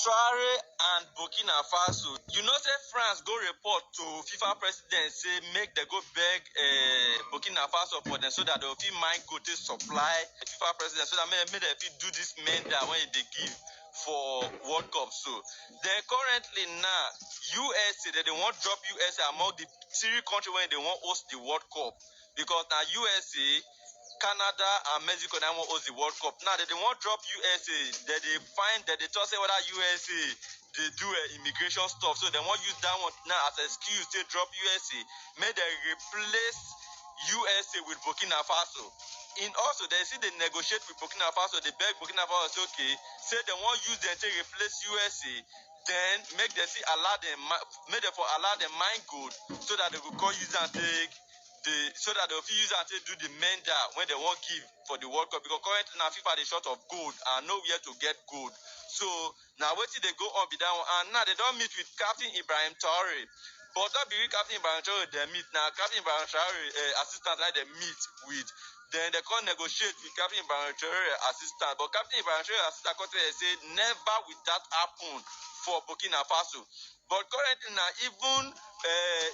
Traore and Burkina Faso. You know, say France go report to FIFA president say make they go beg Burkina Faso for them so that they will fit mine go to supply FIFA president so that make they fit do this mender when they give for World Cup. So then currently now USA they want drop USA among the three countries when they want host the World Cup because now USA Canada and Mexico now want host the World Cup. Now they want drop USA. They find that they just say whether USA they do immigration stuff. So they want use that one now as an excuse to drop USA. May they replace USA with Burkina Faso. In also they see they negotiate with Burkina Faso. They beg Burkina Faso say okay, say they want use them to replace USA. Then make them see allow them make them for allow them mine good so that they will call use and take so that they'll use and do the mender when they won't give for the World Cup because currently now FIFA they short of gold and nowhere to get gold. So now wait till they go on be that one and now they don't meet with Captain Ibrahim Traore. But that be Captain Ibrahim Traore they meet now. Captain Ibrahim Traore assistant like they meet with. Then they can't negotiate with Captain Ibrahim Traore assistant. But Captain Ibrahim Traore assistant say never will that happen for Burkina Faso. But currently now, even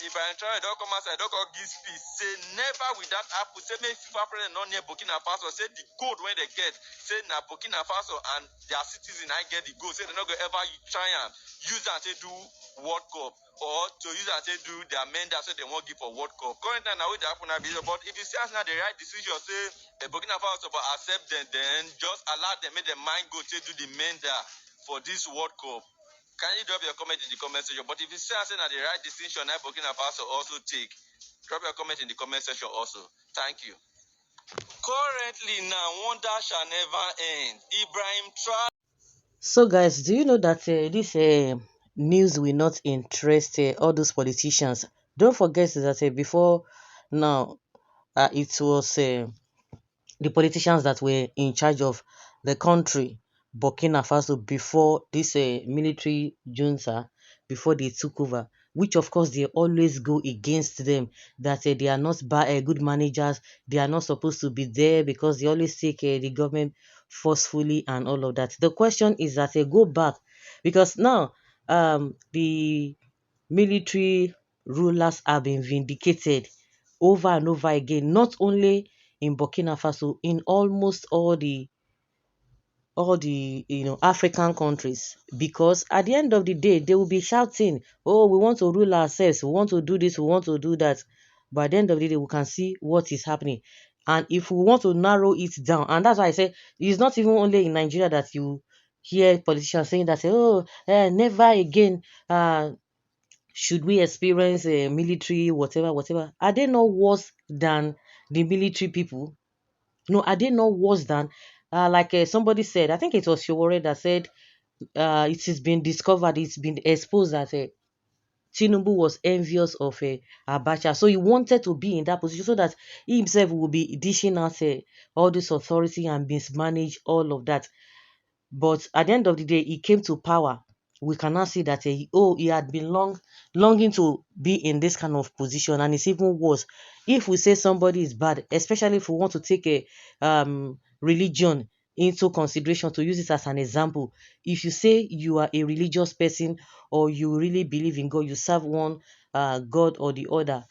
Ibrahim Traore don't come outside, don't come give speech, say never will that happen. Say make FIFA president not near Burkina Faso. Say the gold when they get, say now Burkina Faso and their citizens I get the gold. Say they're not gonna ever try and use and say do World Cup or to use and say do their amendment so they won't give for World Cup. Currently now what happen now, but if you see as now the right decision, say Burkina Faso but accept them, then just allow them make their mind go to do the amendment for this World Cup. Can you drop your comment in the comment section? But if you say that the right decision that Burkina Faso also take, drop your comment in the comment section also. Thank you. Currently now, wonder shall never end. Ibrahim Traore. So, guys, do you know that this news will not interest all those politicians? Don't forget that before now, it was the politicians that were in charge of the country, Burkina Faso, before this military junta, before they took over, which of course they always go against them, that they are not good managers, they are not supposed to be there because they always take the government forcefully and all of that. The question is that they go back because now the military rulers have been vindicated over and over again, not only in Burkina Faso, in almost all the African countries, because at the end of the day they will be shouting, oh, we want to rule ourselves, we want to do this, we want to do that. But at the end of the day we can see what is happening. And if we want to narrow it down, and that's why I say it's not even only in Nigeria that you hear politicians saying that, oh, never again should we experience a military whatever whatever. Are they not worse than the military people? No, are they not worse than like somebody said, I think it was Shiwore that said it has been discovered, it's been exposed that Tinubu was envious of Abacha. So he wanted to be in that position so that he himself will be dishing out all this authority and mismanage all of that. But at the end of the day, he came to power. We cannot see that he had been longing to be in this kind of position, and it's even worse if we say somebody is bad, especially if we want to take a religion into consideration to use it as an example. If you say you are a religious person or you really believe in God, you serve one God or the other,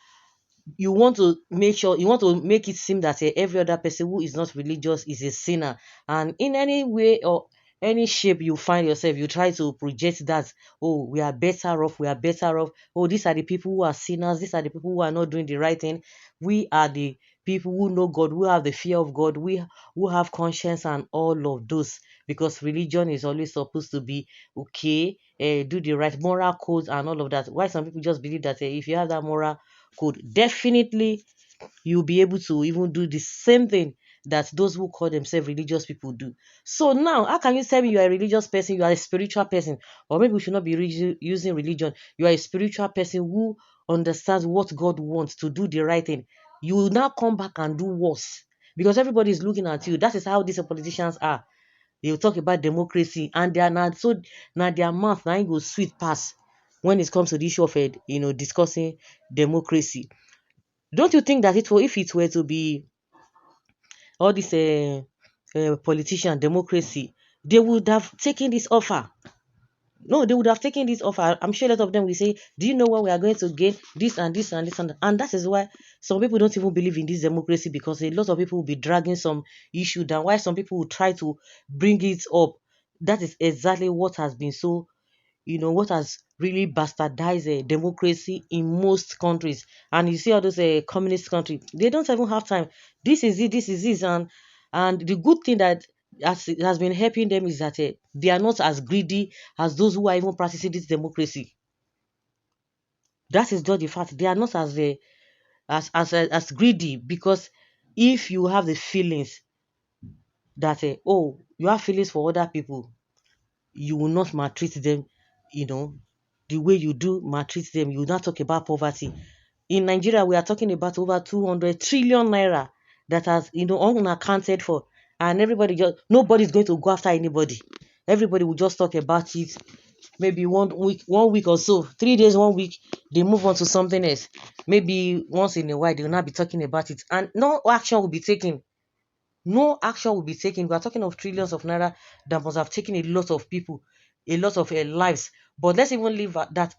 you want to make it seem that every other person who is not religious is a sinner, and in any way or any shape you find yourself, you try to project that, oh, we are better off, we are better off, oh, these are the people who are sinners, these are the people who are not doing the right thing, we are the people who know God, who have the fear of God, we who have conscience and all of those, because religion is always supposed to be okay, do the right moral codes and all of that. Why some people just believe that if you have that moral code, definitely you'll be able to even do the same thing that those who call themselves religious people do. So now, how can you tell me you are a religious person, you are a spiritual person, or maybe we should not be using religion, you are a spiritual person who understands what God wants to do the right thing. You will now come back and do worse because everybody is looking at you. That is how these politicians are. They will talk about democracy and they are not so now their mouth now go sweet pass when it comes to the issue of discussing democracy. Don't you think that if it were to be all this politician democracy, they would have taken this offer? No, they would have taken this offer. I'm sure a lot of them will say, do you know what we are going to gain? This and this and this and that. And that is why some people don't even believe in this democracy, because a lot of people will be dragging some issue down. Why some people will try to bring it up. That is exactly what has been so, what has really bastardized democracy in most countries. And you see all those communist countries, they don't even have time. This is it, this is it. And the good thing that has been helping them is that they are not as greedy as those who are even practicing this democracy. That is just the fact. They are not as greedy, because if you have the feelings that oh, you have feelings for other people, you will not maltreat them, you know, the way you do maltreat them. You will not talk about poverty. In Nigeria, we are talking about over 200 trillion naira that has, unaccounted for. And nobody's going to go after anybody. Everybody will just talk about it. Maybe 1 week or so, 3 days, 1 week, they move on to something else. Maybe once in a while, they will not be talking about it. And no action will be taken. No action will be taken. We are talking of trillions of naira that must have taken a lot of people, a lot of lives. But let's even leave that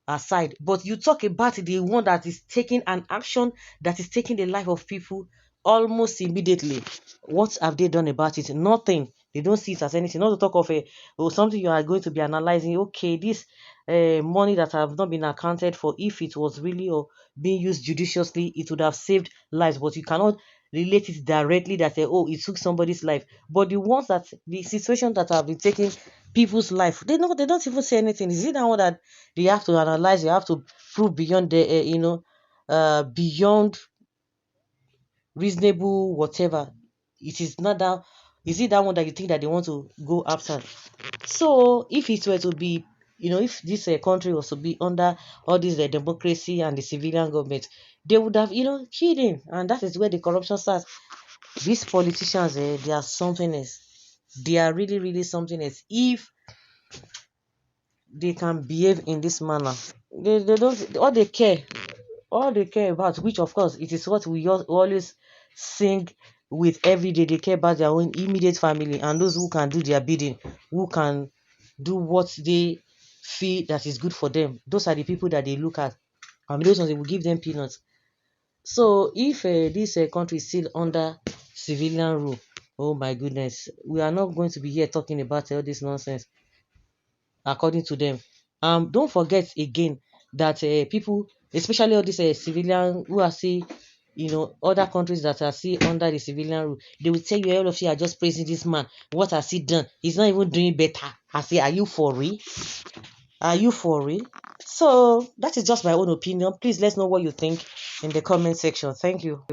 aside. But you talk about the one that is taking an action that is taking the life of people almost immediately. What have they done about it? Nothing. They don't see it as anything. Not to talk of something you are going to be analyzing. Okay, this money that have not been accounted for, if it was really or being used judiciously, it would have saved lives. But you cannot relate it directly that oh, it took somebody's life. But the situation that have been taking people's life, they don't even say anything. Is it that one that they have to analyze? They have to prove beyond beyond reasonable whatever. It is not that. Is it that one that you think that they want to go after? So if it were to be, if this country was to be under all this democracy and the civilian government, they would have, killed him. And that is where the corruption starts. These politicians, they are something else. They are really, really something else. If they can behave in this manner, they don't, all they care about, which of course it is what we always sing with every day. They care about their own immediate family and those who can do their bidding, who can do what they feel that is good for them. Those are the people that they look at, and those ones they will give them peanuts. So if this country is still under civilian rule, oh my goodness, we are not going to be here talking about all this nonsense. According to them, don't forget again that people, especially all these civilian who are still, other countries that are still under the civilian rule, they will tell you all of you are just praising this man. What has he done? He's not even doing better. I say, are you for real? Are you for real? So that is just my own opinion. Please let's know what you think in the comment section. Thank you.